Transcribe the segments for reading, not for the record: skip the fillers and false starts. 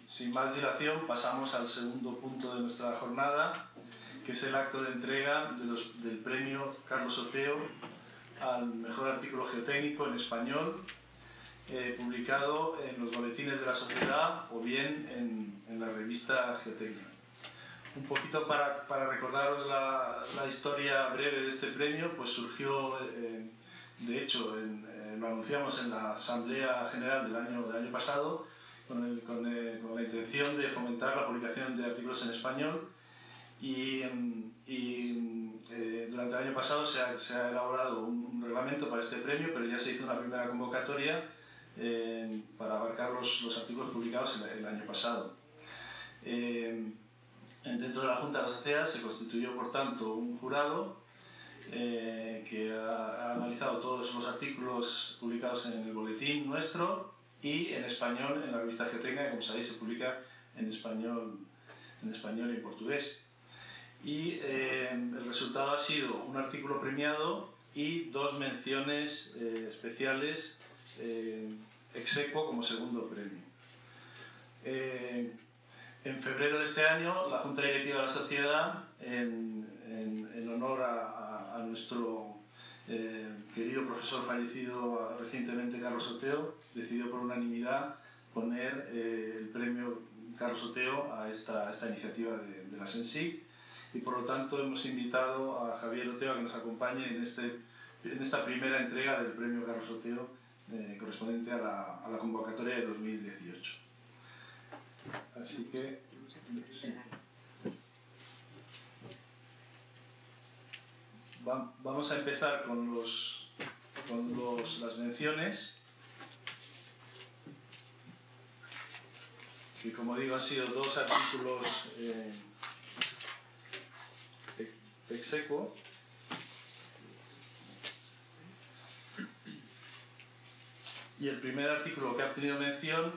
sin más dilación, pasamos al segundo punto de nuestra jornada, que es el acto de entrega del premio Carlos Oteo al mejor artículo geotécnico en español, publicado en los boletines de la sociedad o bien en la revista Geotecnia. Un poquito para recordaros la historia breve de este premio, pues surgió, de hecho, lo anunciamos en la Asamblea General del año pasado, con la intención de fomentar la publicación de artículos en español, y durante el año pasado se ha elaborado un reglamento para este premio, pero ya se hizo una primera convocatoria para abarcar los artículos publicados el año pasado. Dentro de la Junta de las Sociedades se constituyó, por tanto, un jurado que ha analizado todos los artículos publicados en el boletín nuestro y en español en la revista Geotecnia, que como sabéis se publica en español y en portugués. Y el resultado ha sido un artículo premiado y 2 menciones especiales ex aequo como segundo premio. En febrero de este año, la Junta Directiva de la Sociedad, en honor a nuestro querido profesor fallecido recientemente, Carlos Oteo, decidió por unanimidad poner el premio Carlos Oteo a esta iniciativa de la SENSIC, y por lo tanto hemos invitado a Javier Oteo a que nos acompañe en esta primera entrega del premio Carlos Oteo correspondiente a la convocatoria de 2018. Así que sí. Vamos a empezar con las menciones, que como digo han sido 2 artículos ex aequo. Y el primer artículo que ha obtenido mención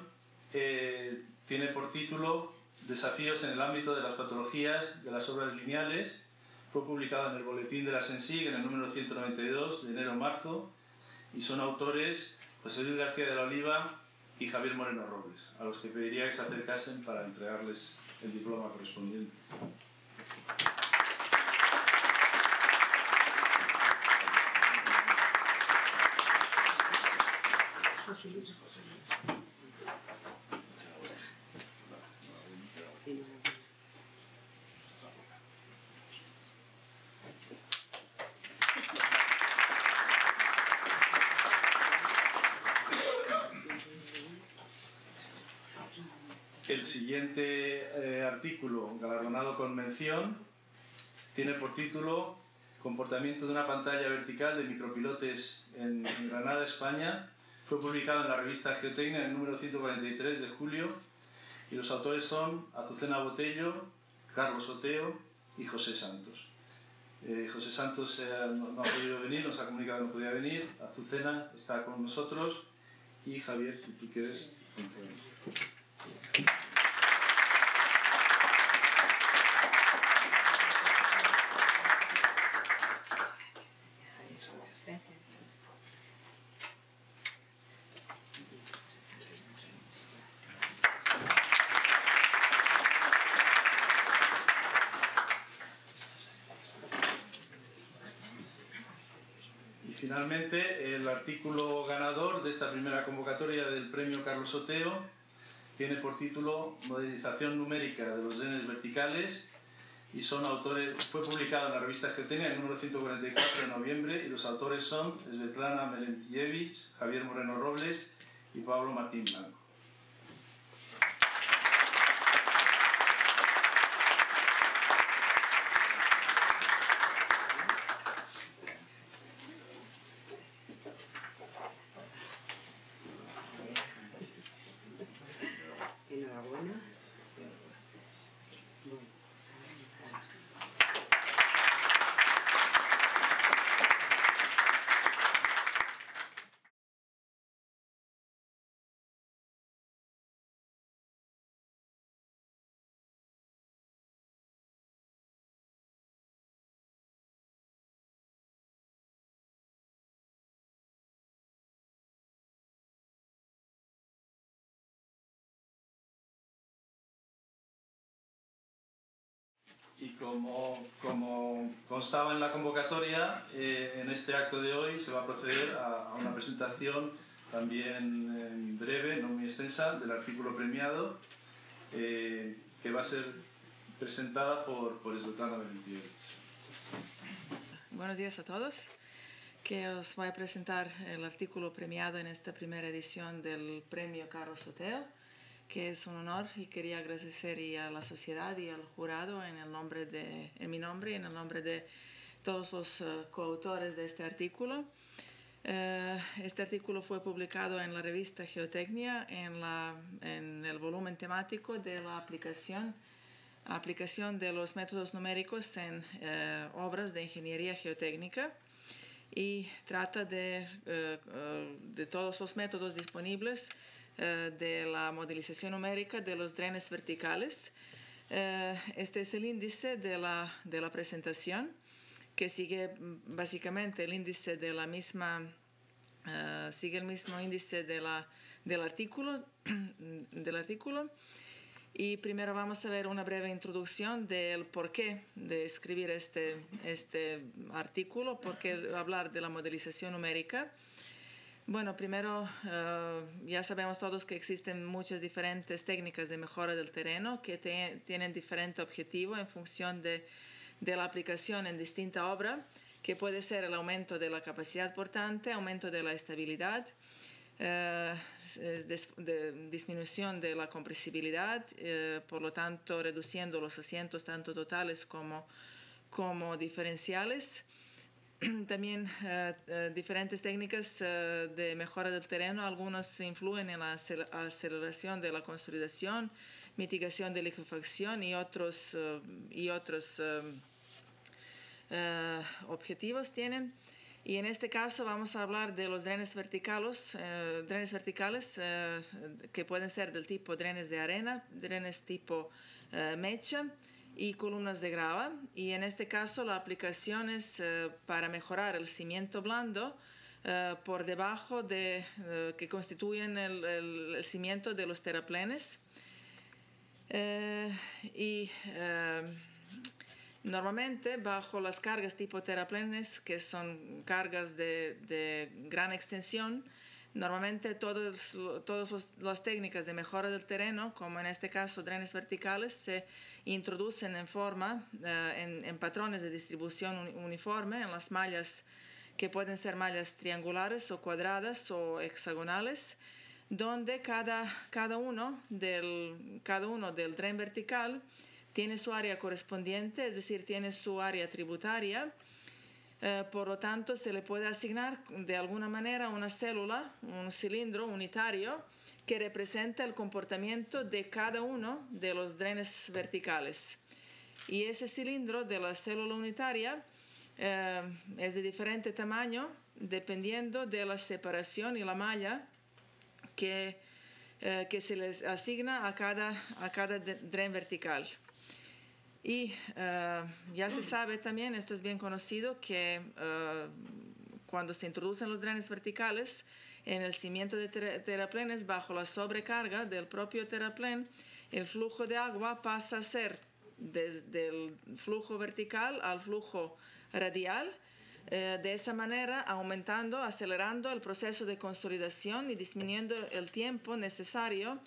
tiene por título Desafíos en el ámbito de las patologías de las obras lineales. Fue publicado en el boletín de la SENSIC en el número 192 de enero-marzo, y son autores José Luis García de la Oliva y Javier Moreno Robles, a los que pediría que se acercasen para entregarles el diploma correspondiente. El siguiente artículo, galardonado con mención, tiene por título Comportamiento de una pantalla vertical de micropilotes en Granada, España. Fue publicado en la revista Geotecnia en el número 143 de julio, y los autores son Azucena Botello, Carlos Oteo y José Santos. José Santos no ha podido venir, nos ha comunicado que no podía venir. Azucena está con nosotros, y Javier, si tú quieres. Finalmente, el artículo ganador de esta primera convocatoria del premio Carlos Oteo tiene por título Modelización numérica de los drenes verticales, y fue publicado en la revista Geotecnia en el número 144 de noviembre, y los autores son Svetlana Melentievich, Javier Moreno Robles y Pablo Martín Blanco. Enhorabuena. Como constaba en la convocatoria, en este acto de hoy se va a proceder a una presentación también breve, no muy extensa, del artículo premiado, que va a ser presentada por Svetlana Valentievich. Buenos días a todos, que os voy a presentar el artículo premiado en esta primera edición del premio Carlos Soteo, que es un honor, y quería agradecer a la sociedad y al jurado en mi nombre y en el nombre de todos los coautores de este artículo. Este artículo fue publicado en la revista Geotecnia en el volumen temático de la aplicación de los métodos numéricos en obras de ingeniería geotécnica, y trata de todos los métodos disponibles de la modelización numérica de los drenes verticales. Este es el índice de la presentación, que sigue básicamente el índice de la misma, sigue el mismo índice del artículo. Y primero vamos a ver una breve introducción del porqué de escribir este artículo, por qué hablar de la modelización numérica. Bueno, primero ya sabemos todos que existen muchas diferentes técnicas de mejora del terreno que tienen diferente objetivo en función de la aplicación en distinta obra, que puede ser el aumento de la capacidad portante, aumento de la estabilidad, disminución de la compresibilidad, por lo tanto reduciendo los asientos tanto totales como diferenciales. También diferentes técnicas de mejora del terreno, algunas influyen en la aceleración de la consolidación, mitigación de liquefacción y otros objetivos tienen. Y en este caso vamos a hablar de los drenes verticales, que pueden ser del tipo drenes de arena, drenes tipo mecha y columnas de grava. Y en este caso la aplicación es para mejorar el cimiento blando por debajo que constituyen el cimiento de los terraplenes. Normalmente bajo las cargas tipo terraplenes, que son cargas de gran extensión, normalmente todas las técnicas de mejora del terreno, como en este caso drenes verticales, se introducen en patrones de distribución uniforme, en las mallas, que pueden ser mallas triangulares o cuadradas o hexagonales, donde cada uno del dren vertical tiene su área correspondiente, es decir, tiene su área tributaria. Por lo tanto, se le puede asignar de alguna manera una célula, un cilindro unitario, que representa el comportamiento de cada uno de los drenes verticales. Y ese cilindro de la célula unitaria es de diferente tamaño, dependiendo de la separación y la malla que se les asigna a cada dren vertical. Y ya se sabe también, esto es bien conocido, que cuando se introducen los drenes verticales en el cimiento de terraplenes bajo la sobrecarga del propio terraplén, el flujo de agua pasa a ser desde el flujo vertical al flujo radial, de esa manera acelerando el proceso de consolidación y disminuyendo el tiempo necesario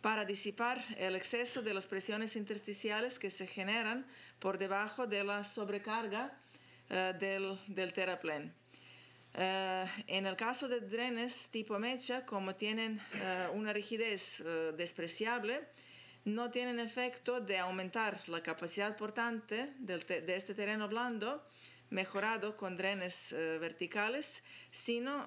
para disipar el exceso de las presiones intersticiales que se generan por debajo de la sobrecarga del terraplén. En el caso de drenes tipo mecha, como tienen una rigidez despreciable, no tienen efecto de aumentar la capacidad portante de este terreno blando mejorado con drenes verticales, sino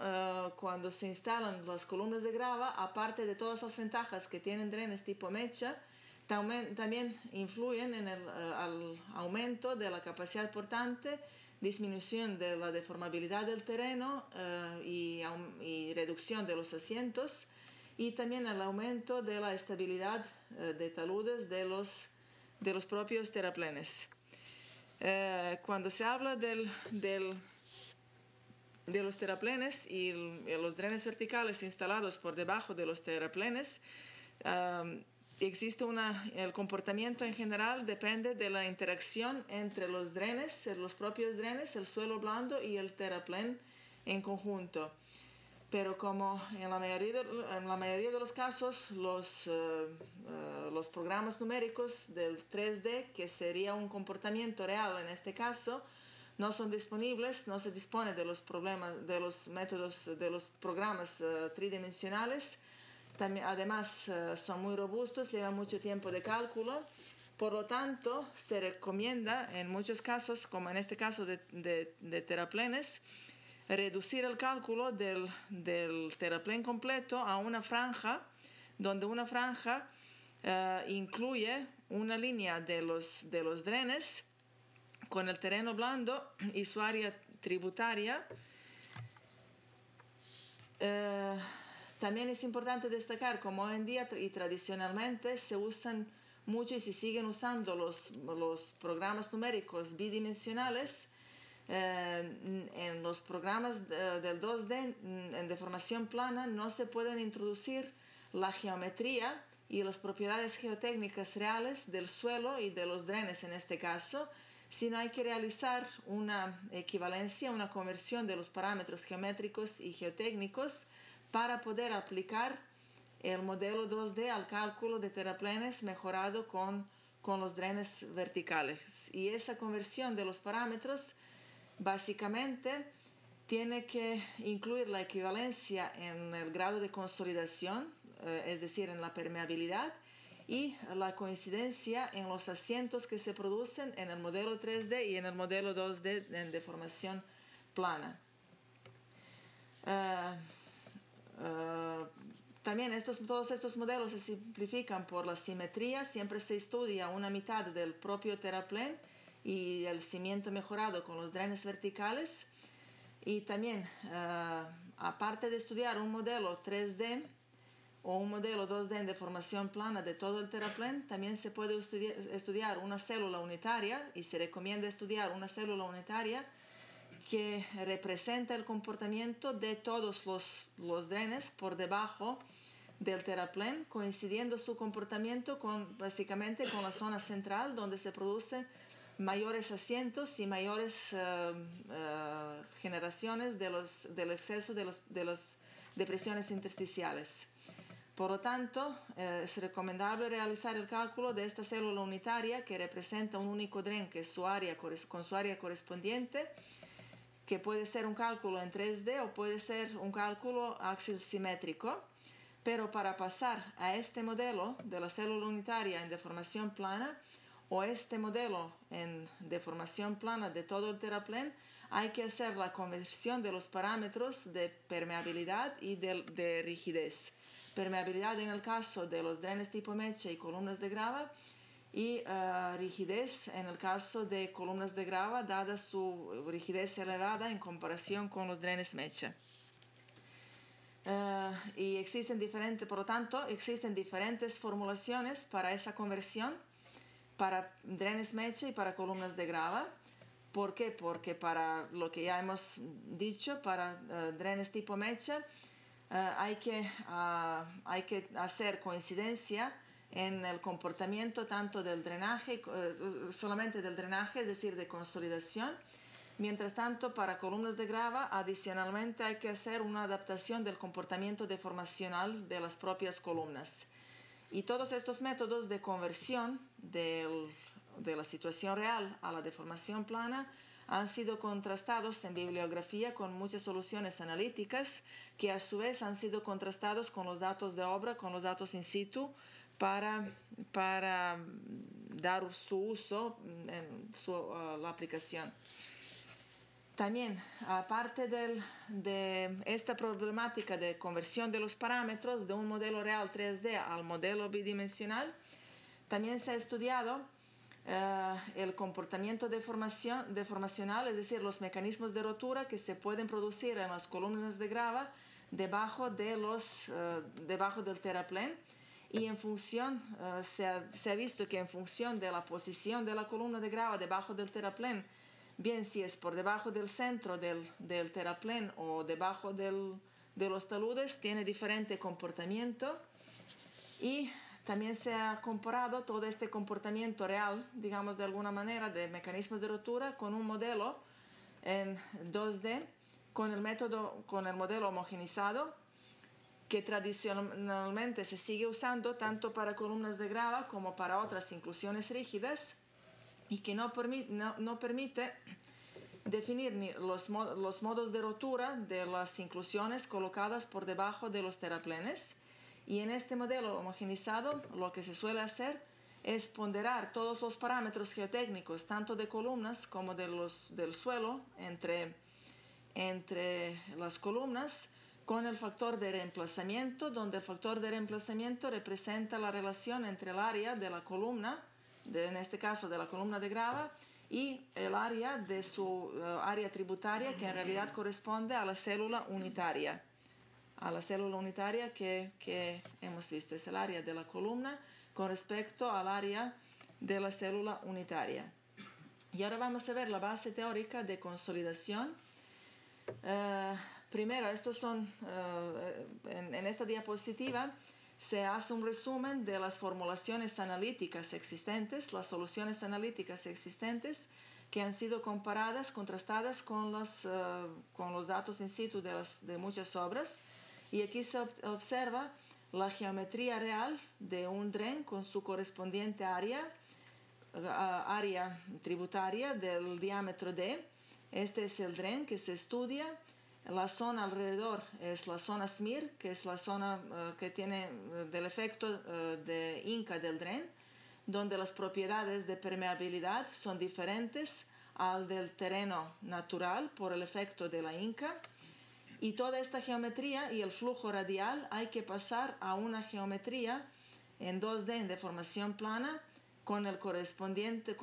cuando se instalan las columnas de grava, aparte de todas las ventajas que tienen drenes tipo mecha, también influyen en al aumento de la capacidad portante, disminución de la deformabilidad del terreno y reducción de los asientos, y también el aumento de la estabilidad de taludes de los propios terraplenes. Cuando se habla de los terraplenes y los drenes verticales instalados por debajo de los terraplenes, el comportamiento en general depende de la interacción entre los drenes, los propios drenes, el suelo blando y el terraplén en conjunto. Pero como en la mayoría de los casos, los programas numéricos del 3D, que sería un comportamiento real en este caso, no son disponibles, no se dispone de los métodos, de los programas tridimensionales. También, además, son muy robustos, llevan mucho tiempo de cálculo. Por lo tanto, se recomienda en muchos casos, como en este caso de terraplenes, reducir el cálculo del terraplén completo a una franja, donde una franja incluye una línea de los drenes con el terreno blando y su área tributaria. También es importante destacar, como hoy en día y tradicionalmente se usan mucho y se siguen usando los programas numéricos bidimensionales, en los programas del 2D en deformación plana no se pueden introducir la geometría y las propiedades geotécnicas reales del suelo y de los drenes en este caso, sino hay que realizar una equivalencia, una conversión de los parámetros geométricos y geotécnicos para poder aplicar el modelo 2D al cálculo de terraplenes mejorado con los drenes verticales. Y esa conversión de los parámetros básicamente tiene que incluir la equivalencia en el grado de consolidación, es decir, en la permeabilidad, y la coincidencia en los asientos que se producen en el modelo 3D y en el modelo 2D en deformación plana. También todos estos modelos se simplifican por la simetría. Siempre se estudia una mitad del propio terraplén y el cimiento mejorado con los drenes verticales. Y también, aparte de estudiar un modelo 3D o un modelo 2D en deformación plana de todo el terraplén, también se puede estudiar una célula unitaria, y se recomienda estudiar una célula unitaria que representa el comportamiento de todos los drenes por debajo del terraplén, coincidiendo su comportamiento básicamente con la zona central, donde se producen mayores asientos y mayores generaciones del exceso de las depresiones intersticiales. Por lo tanto, es recomendable realizar el cálculo de esta célula unitaria que representa un único dren con su área correspondiente, que puede ser un cálculo en 3D o puede ser un cálculo axil-simétrico. Pero para pasar a este modelo de la célula unitaria en deformación plana o este modelo en deformación plana de todo el terraplén, hay que hacer la conversión de los parámetros de permeabilidad y de rigidez. Permeabilidad en el caso de los drenes tipo mecha y columnas de grava, y rigidez en el caso de columnas de grava, dada su rigidez elevada en comparación con los drenes mecha. Y por lo tanto, existen diferentes formulaciones para esa conversión, para drenes mecha y para columnas de grava. ¿Por qué? Porque para lo que ya hemos dicho, para drenes tipo mecha, hay que hacer coincidencia en el comportamiento tanto del drenaje, solamente del drenaje, es decir, de consolidación. Mientras tanto, para columnas de grava, adicionalmente hay que hacer una adaptación del comportamiento deformacional de las propias columnas. Y todos estos métodos de conversión de la situación real a la deformación plana han sido contrastados en bibliografía con muchas soluciones analíticas, que a su vez han sido contrastados con los datos de obra, con los datos in situ, para dar su uso en la aplicación. También, aparte de esta problemática de conversión de los parámetros de un modelo real 3D al modelo bidimensional, también se ha estudiado el comportamiento deformacional, es decir, los mecanismos de rotura que se pueden producir en las columnas de grava debajo del terraplén. Y en función, se ha visto que en función de la posición de la columna de grava debajo del terraplén, bien si es por debajo del centro del terraplén o debajo de los taludes, tiene diferente comportamiento. Y también se ha comparado todo este comportamiento real, digamos de alguna manera, de mecanismos de rotura con un modelo en 2D, con el modelo homogenizado, que tradicionalmente se sigue usando tanto para columnas de grava como para otras inclusiones rígidas, y que no permite definir ni los modos de rotura de las inclusiones colocadas por debajo de los terraplenes. Y en este modelo homogenizado lo que se suele hacer es ponderar todos los parámetros geotécnicos, tanto de columnas como del suelo, entre las columnas, con el factor de reemplazamiento, donde el factor de reemplazamiento representa la relación entre el área de la columna, en este caso de la columna de grava, y el área de su área tributaria, que en realidad corresponde a la célula unitaria. A la célula unitaria que hemos visto, es el área de la columna con respecto al área de la célula unitaria. Y ahora vamos a ver la base teórica de consolidación. Primero, estos son, en esta diapositiva se hace un resumen de las formulaciones analíticas existentes, las soluciones analíticas existentes que han sido comparadas, contrastadas con los datos in situ de muchas obras. Y aquí se observa la geometría real de un dren con su correspondiente área tributaria del diámetro D. Este es el dren que se estudia. La zona alrededor es la zona SMIR, que es la zona que tiene del efecto de Inca del dren, donde las propiedades de permeabilidad son diferentes al del terreno natural por el efecto de la Inca. Y toda esta geometría y el flujo radial hay que pasar a una geometría en 2D en deformación plana con la correspondiente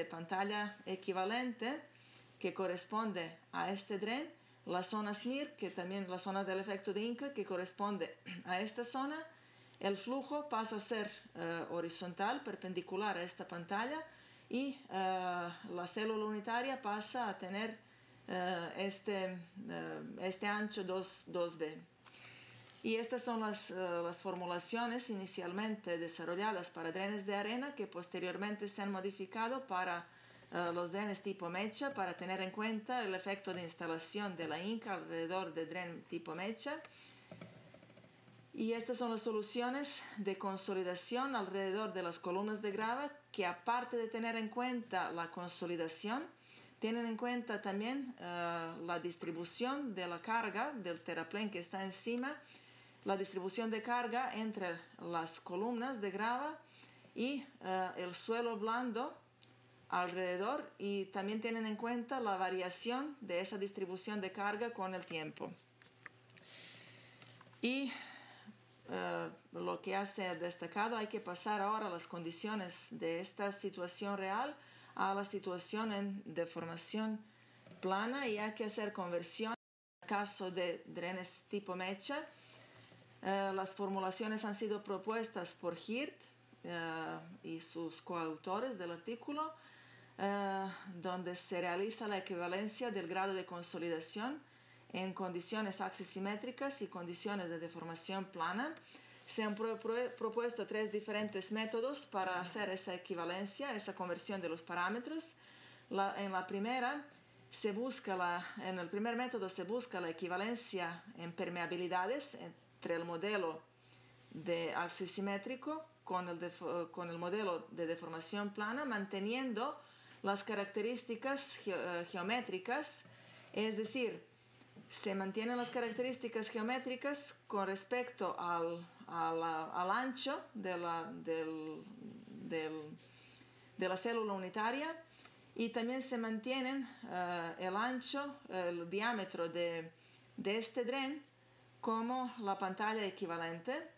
pantalla equivalente que corresponde a este dren, la zona SMIR, que también la zona del efecto de Inca, que corresponde a esta zona. El flujo pasa a ser horizontal, perpendicular a esta pantalla, y la célula unitaria pasa a tener este ancho 2B. Y estas son las formulaciones inicialmente desarrolladas para drenes de arena, que posteriormente se han modificado para los drenes tipo mecha, para tener en cuenta el efecto de instalación de la Inca alrededor de dren tipo mecha. Y estas son las soluciones de consolidación alrededor de las columnas de grava, que aparte de tener en cuenta la consolidación, tienen en cuenta también la distribución de la carga del terraplén que está encima, la distribución de carga entre las columnas de grava y el suelo blando alrededor, y también tienen en cuenta la variación de esa distribución de carga con el tiempo. Y lo que ha destacado, hay que pasar ahora a las condiciones de esta situación real a la situación en deformación plana, y hay que hacer conversión en el caso de drenes tipo mecha. Las formulaciones han sido propuestas por Hirt y sus coautores del artículo, donde se realiza la equivalencia del grado de consolidación en condiciones axisimétricas y condiciones de deformación plana. Se han propuesto 3 diferentes métodos para hacer esa equivalencia, esa conversión de los parámetros. En el primer método se busca la equivalencia en permeabilidades entre el modelo de axisimétrico con el modelo de deformación plana, manteniendo las características geométricas, es decir, se mantienen las características geométricas con respecto al ancho de la célula unitaria, y también se mantienen el diámetro de este dren como la pantalla equivalente.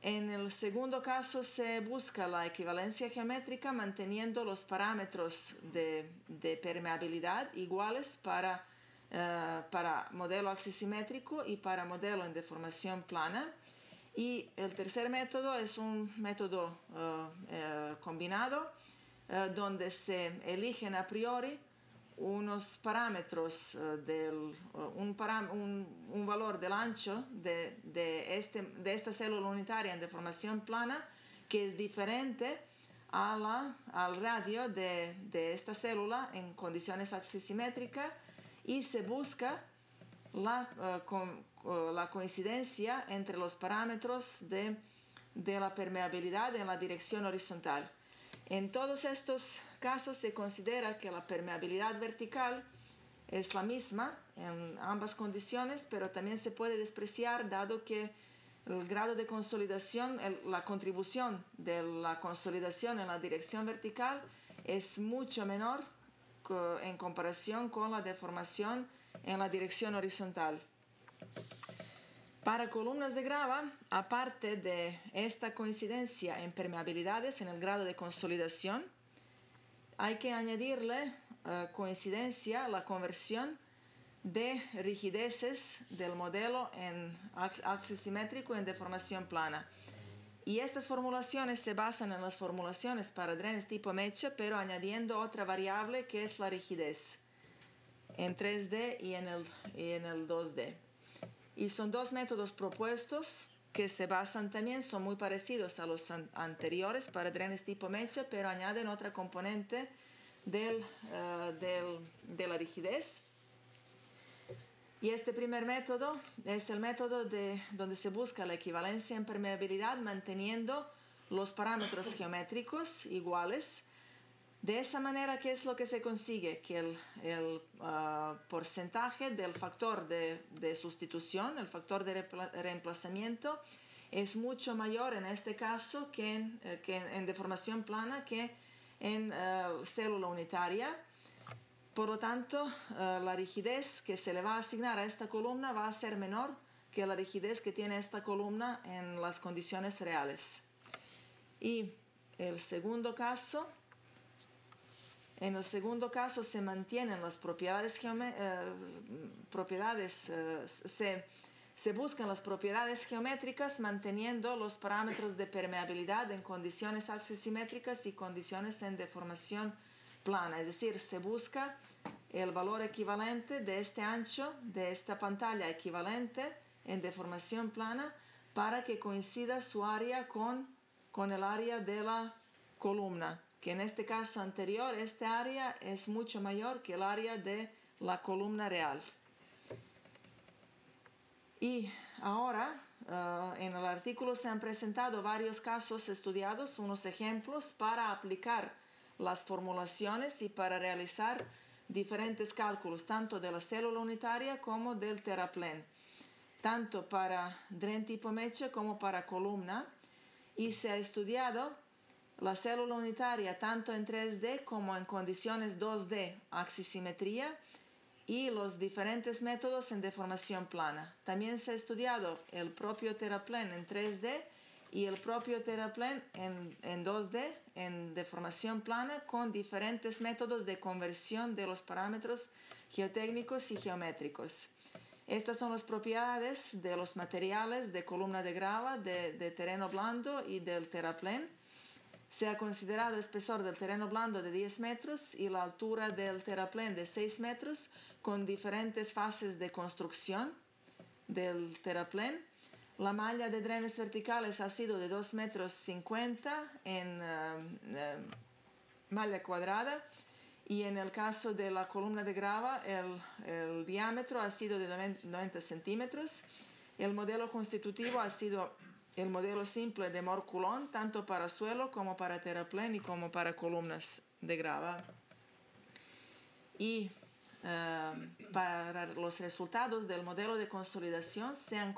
En el segundo caso se busca la equivalencia geométrica manteniendo los parámetros de permeabilidad iguales para modelo axisimétrico y para modelo en deformación plana. Y el tercer método es un método combinado, donde se eligen a priori unos parámetros, un valor del ancho de esta célula unitaria en deformación plana que es diferente al radio de esta célula en condiciones axisimétricas, y se busca la coincidencia entre los parámetros de la permeabilidad en la dirección horizontal. En todos estos casos se considera que la permeabilidad vertical es la misma en ambas condiciones, pero también se puede despreciar dado que el grado de consolidación, la contribución de la consolidación en la dirección vertical es mucho menor en comparación con la deformación en la dirección horizontal. Para columnas de grava, aparte de esta coincidencia en permeabilidades en el grado de consolidación, hay que añadirle coincidencia, la conversión de rigideces del modelo en axisimétrico en deformación plana. Y estas formulaciones se basan en las formulaciones para drenes tipo mecha, pero añadiendo otra variable que es la rigidez en 3D y en el 2D. Y son dos métodos propuestos que se basan también, son muy parecidos a los anteriores para drenes tipo mecha, pero añaden otra componente de la rigidez. Y este primer método es el método donde se busca la equivalencia en permeabilidad manteniendo los parámetros geométricos iguales. De esa manera, ¿qué es lo que se consigue? Que el porcentaje del factor de sustitución, el factor de reemplazamiento, es mucho mayor en este caso que en deformación plana que en célula unitaria. Por lo tanto, la rigidez que se le va a asignar a esta columna va a ser menor que la rigidez que tiene esta columna en las condiciones reales. Y en el segundo caso se mantienen las se buscan las propiedades geométricas manteniendo los parámetros de permeabilidad en condiciones axisimétricas y condiciones en deformación plana, es decir, se busca el valor equivalente de este ancho de esta pantalla equivalente en deformación plana para que coincida su área con el área de la columna, que en este caso anterior este área es mucho mayor que el área de la columna real. Y ahora en el artículo se han presentado varios casos estudiados, unos ejemplos para aplicar las formulaciones y para realizar diferentes cálculos, tanto de la célula unitaria como del terraplén, tanto para dren tipo mecha como para columna, y se ha estudiado la célula unitaria tanto en 3D como en condiciones 2D, axisimetría, y los diferentes métodos en deformación plana. También se ha estudiado el propio terraplén en 3D y el propio terraplén en 2D, en deformación plana, con diferentes métodos de conversión de los parámetros geotécnicos y geométricos. Estas son las propiedades de los materiales de columna de grava, de terreno blando y del terraplén. Se ha considerado el espesor del terreno blando de 10 metros y la altura del terraplén de 6 metros, con diferentes fases de construcción del terraplén. La malla de drenes verticales ha sido de 2,50 metros en malla cuadrada, y en el caso de la columna de grava el diámetro ha sido de 90 centímetros. El modelo constitutivo ha sido el modelo simple de Mohr-Coulomb, tanto para suelo como para terraplén y como para columnas de grava. Y para los resultados del modelo de consolidación se han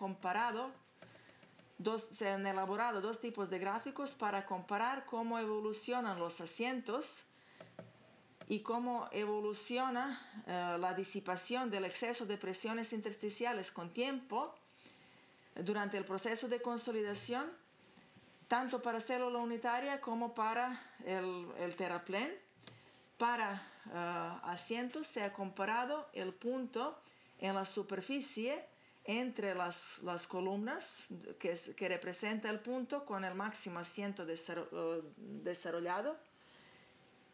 elaborado dos tipos de gráficos para comparar cómo evolucionan los asientos y cómo evoluciona la disipación del exceso de presiones intersticiales con tiempo durante el proceso de consolidación, tanto para célula unitaria como para el terraplén. Para asientos se ha comparado el punto en la superficie entre las columnas que representa el punto con el máximo asiento desarrollado,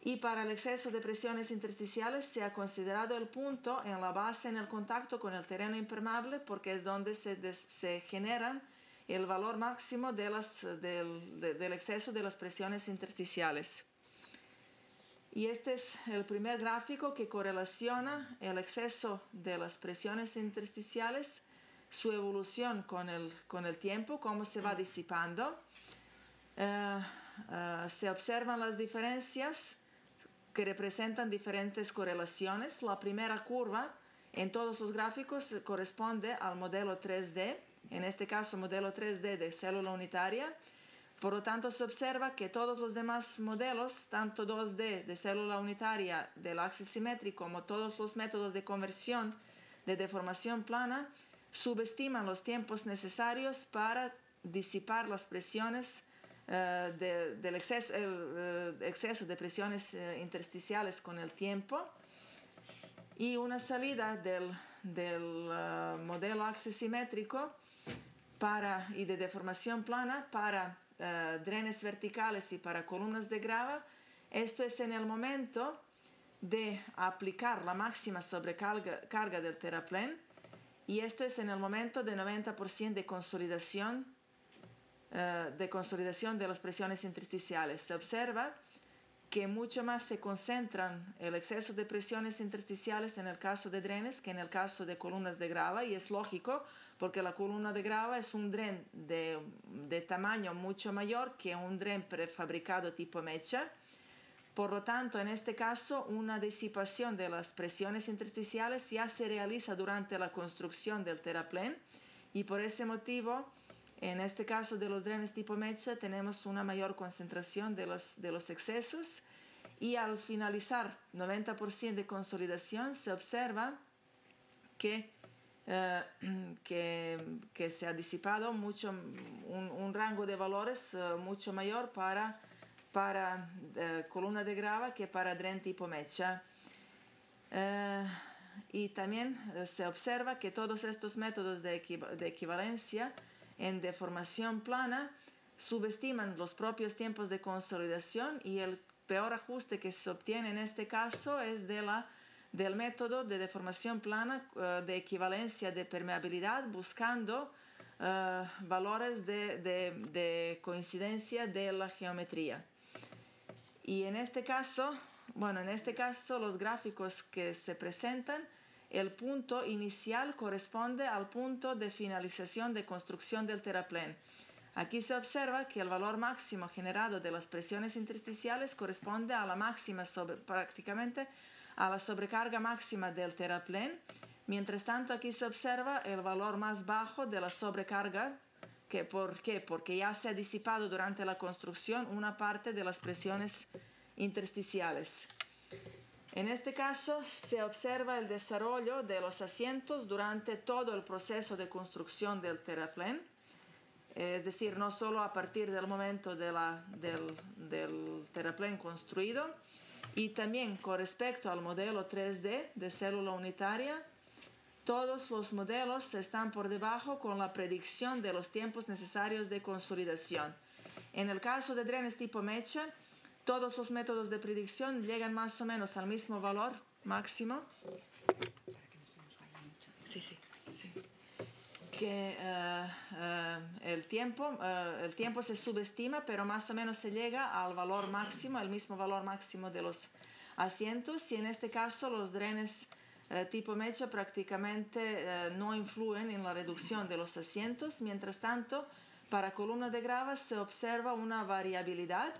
Y para el exceso de presiones intersticiales se ha considerado el punto en la base en el contacto con el terreno impermeable porque es donde se generan el valor máximo del exceso de las presiones intersticiales. Y este es el primer gráfico que correlaciona el exceso de las presiones intersticiales, su evolución con el tiempo, cómo se va disipando. Se observan las diferencias que representan diferentes correlaciones. La primera curva en todos los gráficos corresponde al modelo 3D, en este caso modelo 3D de célula unitaria. Por lo tanto, se observa que todos los demás modelos, tanto 2D de célula unitaria del axis simétrico como todos los métodos de conversión de deformación plana, subestiman los tiempos necesarios para disipar las presiones del exceso de presiones intersticiales con el tiempo. Y una salida del modelo axis simétrico y de deformación plana para drenes verticales y para columnas de grava. Esto es en el momento de aplicar la máxima sobrecarga del terraplén, y esto es en el momento de 90% de consolidación de las presiones intersticiales. Se observa que mucho más se concentran el exceso de presiones intersticiales en el caso de drenes que en el caso de columnas de grava, y es lógico porque la columna de grava es un dren de tamaño mucho mayor que un dren prefabricado tipo mecha. Por lo tanto, en este caso, una disipación de las presiones intersticiales ya se realiza durante la construcción del terraplén, y por ese motivo, en este caso de los drenes tipo mecha, tenemos una mayor concentración de los excesos, y al finalizar 90% de consolidación se observa que se ha disipado un rango de valores mucho mayor para columna de grava que para dren tipo mecha. Y también se observa que todos estos métodos de equivalencia en deformación plana subestiman los propios tiempos de consolidación, y el peor ajuste que se obtiene en este caso es del método de deformación plana de equivalencia de permeabilidad, buscando valores de coincidencia de la geometría. Y en este caso los gráficos que se presentan, el punto inicial corresponde al punto de finalización de construcción del terraplén. Aquí se observa que el valor máximo generado de las presiones intersticiales corresponde a la máxima prácticamente a la sobrecarga máxima del terraplén. Mientras tanto, aquí se observa el valor más bajo de la sobrecarga. ¿Por qué? Porque ya se ha disipado durante la construcción una parte de las presiones intersticiales. En este caso, se observa el desarrollo de los asientos durante todo el proceso de construcción del terraplén. Es decir, no solo a partir del momento del terraplén construido. Y también con respecto al modelo 3D de célula unitaria, todos los modelos están por debajo con la predicción de los tiempos necesarios de consolidación. En el caso de drenes tipo mecha, todos los métodos de predicción llegan más o menos al mismo valor máximo. Que el tiempo se subestima, pero más o menos se llega al valor máximo, al mismo valor máximo de los asientos, y en este caso los drenes tipo mecha prácticamente no influyen en la reducción de los asientos. Mientras tanto, para columna de grava se observa una variabilidad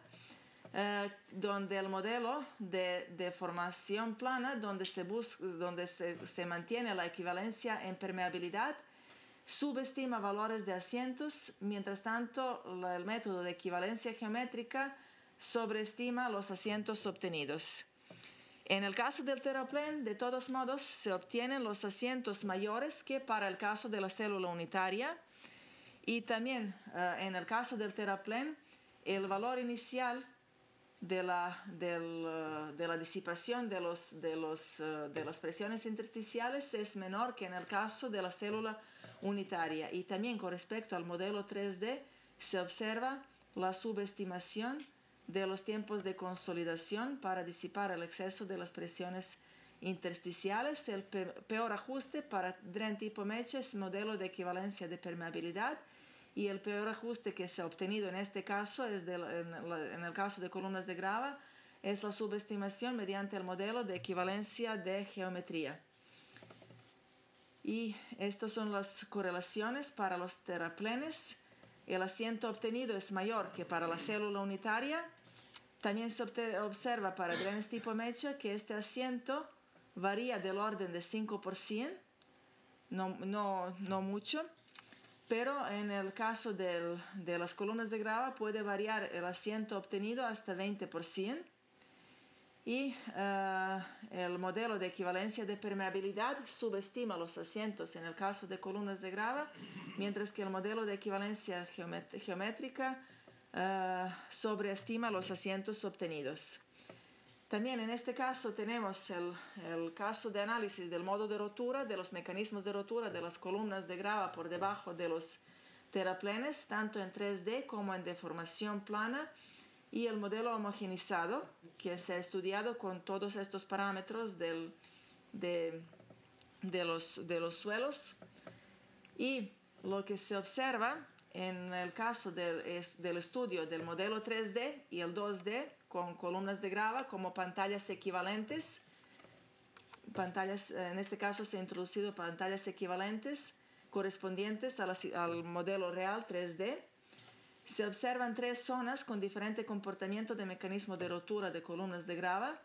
donde el modelo de formación plana, donde se mantiene la equivalencia en permeabilidad, subestima valores de asientos. Mientras tanto, el método de equivalencia geométrica sobreestima los asientos obtenidos. En el caso del terraplén, de todos modos, se obtienen los asientos mayores que para el caso de la célula unitaria, y también en el caso del terraplén, el valor inicial de la disipación de las presiones intersticiales es menor que en el caso de la célula unitaria. Y también con respecto al modelo 3D se observa la subestimación de los tiempos de consolidación para disipar el exceso de las presiones intersticiales. El peor ajuste para dren tipo mecha es modelo de equivalencia de permeabilidad, y el peor ajuste que se ha obtenido en este caso en el caso de columnas de grava es la subestimación mediante el modelo de equivalencia de geometría. Y estas son las correlaciones para los terraplenes. El asiento obtenido es mayor que para la célula unitaria. También se observa para drenes tipo mecha que este asiento varía del orden de 5%, no mucho, pero en el caso de las columnas de grava puede variar el asiento obtenido hasta 20%. Y el modelo de equivalencia de permeabilidad subestima los asientos en el caso de columnas de grava, mientras que el modelo de equivalencia geométrica sobreestima los asientos obtenidos. También en este caso tenemos el caso de análisis del modo de rotura, de los mecanismos de rotura de las columnas de grava por debajo de los terraplenes, tanto en 3D como en deformación plana, y el modelo homogenizado que se ha estudiado con todos estos parámetros de los suelos. Y lo que se observa en el caso del estudio del modelo 3D y el 2D con columnas de grava como pantallas equivalentes, en este caso se han introducido pantallas equivalentes correspondientes al modelo real 3D. Se observan 3 zonas con diferente comportamiento de mecanismo de rotura de columnas de grava.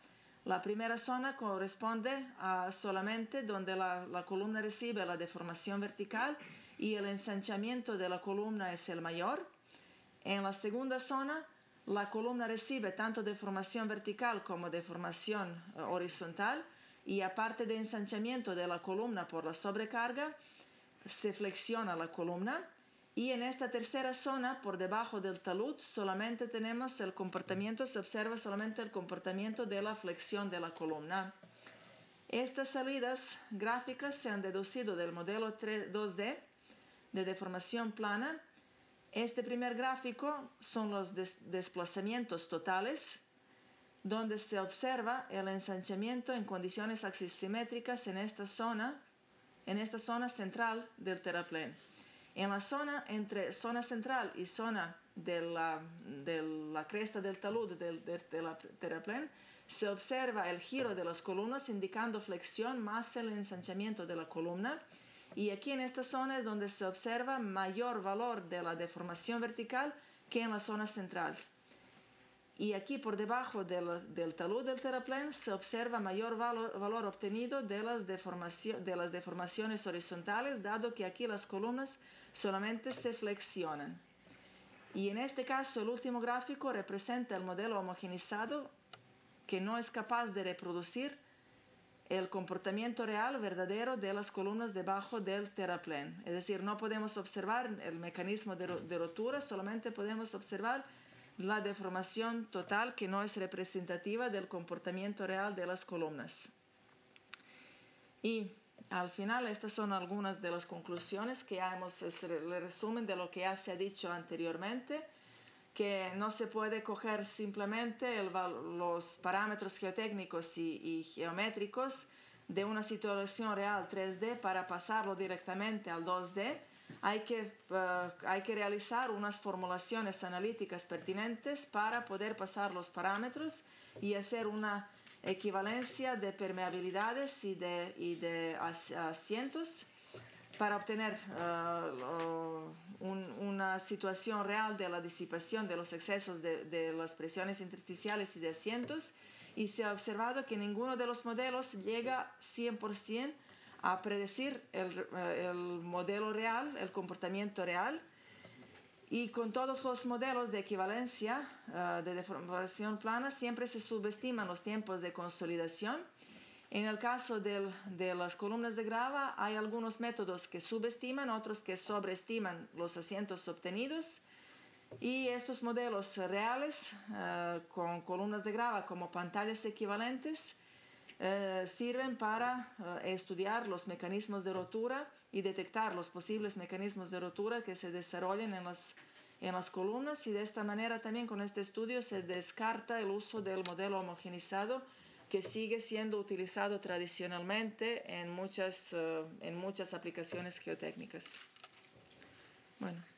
La primera zona corresponde a solamente donde la columna recibe la deformación vertical y el ensanchamiento de la columna es el mayor. En la segunda zona, la columna recibe tanto deformación vertical como deformación horizontal, y aparte de ensanchamiento de la columna por la sobrecarga, se flexiona la columna. Y en esta tercera zona, por debajo del talud, solamente tenemos se observa solamente el comportamiento de la flexión de la columna. Estas salidas gráficas se han deducido del modelo 2D de deformación plana. Este primer gráfico son los desplazamientos totales, donde se observa el ensanchamiento en condiciones axisimétricas en esta zona central del terraplén. En la zona entre zona central y zona de la cresta del talud del terraplén se observa el giro de las columnas indicando flexión más el ensanchamiento de la columna, y aquí en esta zona es donde se observa mayor valor de la deformación vertical que en la zona central. Y aquí por debajo del talud del terraplén se observa mayor valor obtenido de las deformaciones horizontales, dado que aquí las columnas solamente se flexionan. Y en este caso el último gráfico representa el modelo homogenizado que no es capaz de reproducir el comportamiento real verdadero de las columnas debajo del terraplén. Es decir, no podemos observar el mecanismo de rotura, solamente podemos observar la deformación total que no es representativa del comportamiento real de las columnas. Y al final estas son algunas de las conclusiones que ya es el resumen de lo que ya se ha dicho anteriormente, que no se puede coger simplemente los parámetros geotécnicos y geométricos de una situación real 3D para pasarlo directamente al 2D. Hay que realizar unas formulaciones analíticas pertinentes para poder pasar los parámetros y hacer una equivalencia de permeabilidades y de asientos para obtener una situación real de la disipación de los excesos de las presiones intersticiales y de asientos. Y se ha observado que ninguno de los modelos llega 100% a predecir el modelo real, el comportamiento real. Y con todos los modelos de equivalencia de deformación plana siempre se subestiman los tiempos de consolidación. En el caso de las columnas de grava hay algunos métodos que subestiman, otros que sobreestiman los asientos obtenidos. Y estos modelos reales con columnas de grava como pantallas equivalentes sirven para estudiar los mecanismos de rotura y detectar los posibles mecanismos de rotura que se desarrollen en las columnas, y de esta manera también con este estudio se descarta el uso del modelo homogenizado, que sigue siendo utilizado tradicionalmente en muchas aplicaciones geotécnicas. Bueno.